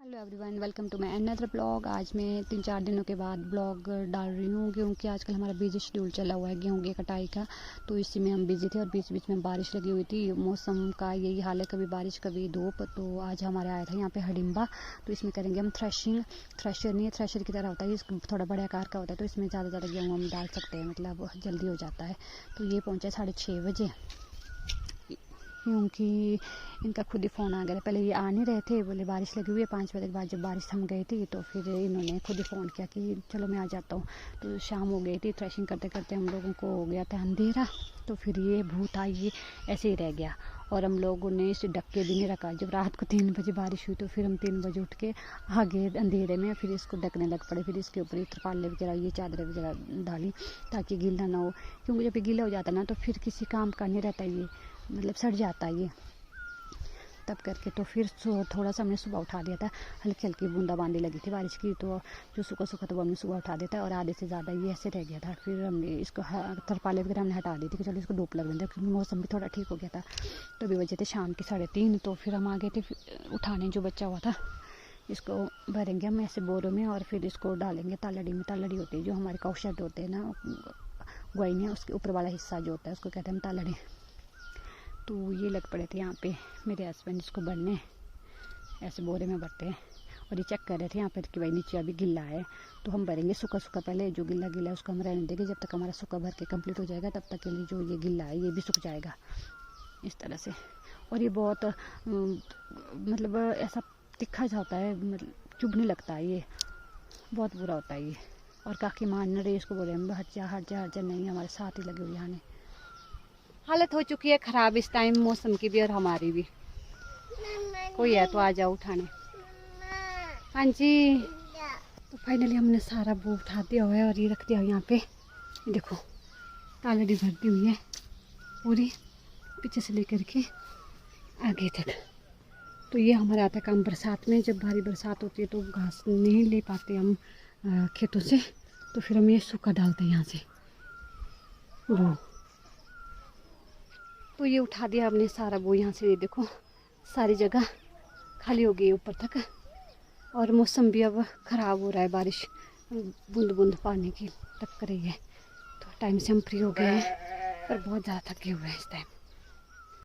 Hello everyone, welcome to my another blog. आज मैं 3-4 दिनों के बाद ब्लॉग डाल रही हूँ क्योंकि आजकल हमारा बिजी शेड्यूल चला हुआ है गेहूँ की कटाई का। तो इसी में हम बिजी थे और बीच बीच में बारिश लगी हुई थी। मौसम का यही हाल है, कभी बारिश कभी धूप। तो आज हमारे आया था यहाँ पे हडिम्बा। तो इसमें करेंगे हम थ्रेशिंग। थ्रेशर नहीं है, थ्रेशर की तरह होता है, इसका थोड़ा बड़े आकार का होता है। तो इसमें ज़्यादा गेहूँ हम डाल सकते हैं, मतलब जल्दी हो जाता है। तो ये पहुँचा 6:30 बजे क्योंकि इनका खुद ही फ़ोन आ गया। पहले ये आ नहीं रहे थे, बोले बारिश लगी हुई है। 5 बजे के बाद जब बारिश थम गई थी तो फिर इन्होंने खुद ही फ़ोन किया कि चलो मैं आ जाता हूँ। तो शाम हो गई थी, थ्रेशिंग करते करते हम लोगों को हो गया था अंधेरा। तो फिर ये भूत आई, ये ऐसे ही रह गया और हम लोगों ने इसे ढक के भी नहीं रखा। जब रात को 3 बजे बारिश हुई तो फिर हम 3 बजे उठ के आगे अंधेरे में फिर इसको ढकने लग पड़े। फिर इसके ऊपर तिरपाल वगैरह, ये चादरें वगैरह डाली ताकि गीला ना हो, क्योंकि जब गीला हो जाता ना तो फिर किसी काम का नहीं रहता, ये मतलब सड़ जाता है ये। तब करके तो फिर थोड़ा सा हमने सुबह उठा दिया था। हल्की हल्की बूंदाबांदी लगी थी बारिश की, तो जो सूखा सूखा था वो हमने सुबह उठा दिया था और आधे से ज़्यादा ये ऐसे रह गया था। फिर हमने इसको तरपाले वगैरह हमने हटा दी थी कि चलो इसको धूप लग रही थी, क्योंकि मौसम भी थोड़ा ठीक हो गया था। तो अभी बजे थे शाम के 3:30। तो फिर हम आ गए थे उठाने जो बचा हुआ था। इसको भरेंगे हम ऐसे बोरों में और फिर इसको डालेंगे तालड़ी में। तालड़ी होती है जो हमारे कौशट होते हैं ना, गोइने, उसके ऊपर वाला हिस्सा जो होता है उसको कहते हैं हम तालड़ी। तो ये लग पड़े थे यहाँ पे मेरे हस्बैंड इसको भरने, ऐसे बोरे में भरते हैं। और ये चेक कर रहे थे यहाँ पर कि भाई नीचे अभी गिल्ला है। तो हम भरेंगे सूखा सूखा, पहले जो गिल्ला गिल्ला है उसको हम रहने देंगे। जब तक हमारा सूखा भर के कंप्लीट हो जाएगा तब तक के लिए जो ये गिल्ला है ये भी सूख जाएगा इस तरह से। और ये बहुत मतलब ऐसा तिखा सा होता है, मतलब चुभने लगता है, ये बहुत बुरा होता है ये। और काकी मान रही इसको, बोले हम हट जा हट जा हट जा, नहीं हमारे साथ ही लगे हुए यहाँ। हालत हो चुकी है ख़राब इस टाइम मौसम की भी और हमारी भी। कोई है तो आ जाओ उठाने। हाँ जी। तो फाइनली हमने सारा वो उठा दिया हुआ है और ये रख दिया यहाँ पे। देखो तालड़ी भर दी हुई है पूरी, पीछे से लेकर के आगे तक। तो ये हमारा आता काम बरसात में, जब भारी बरसात होती है तो घास नहीं ले पाते हम खेतों से, तो फिर हम ये सूखा डालते हैं यहाँ से वो। तो ये उठा दिया हमने सारा वो यहाँ से। ये देखो सारी जगह खाली हो गई ऊपर तक। और मौसम भी अब ख़राब हो रहा है, बारिश बूंद बूंद पानी की टपक रही है। तो टाइम से हम फ्री हो गए हैं पर बहुत ज़्यादा थके हुए हैं इस टाइम।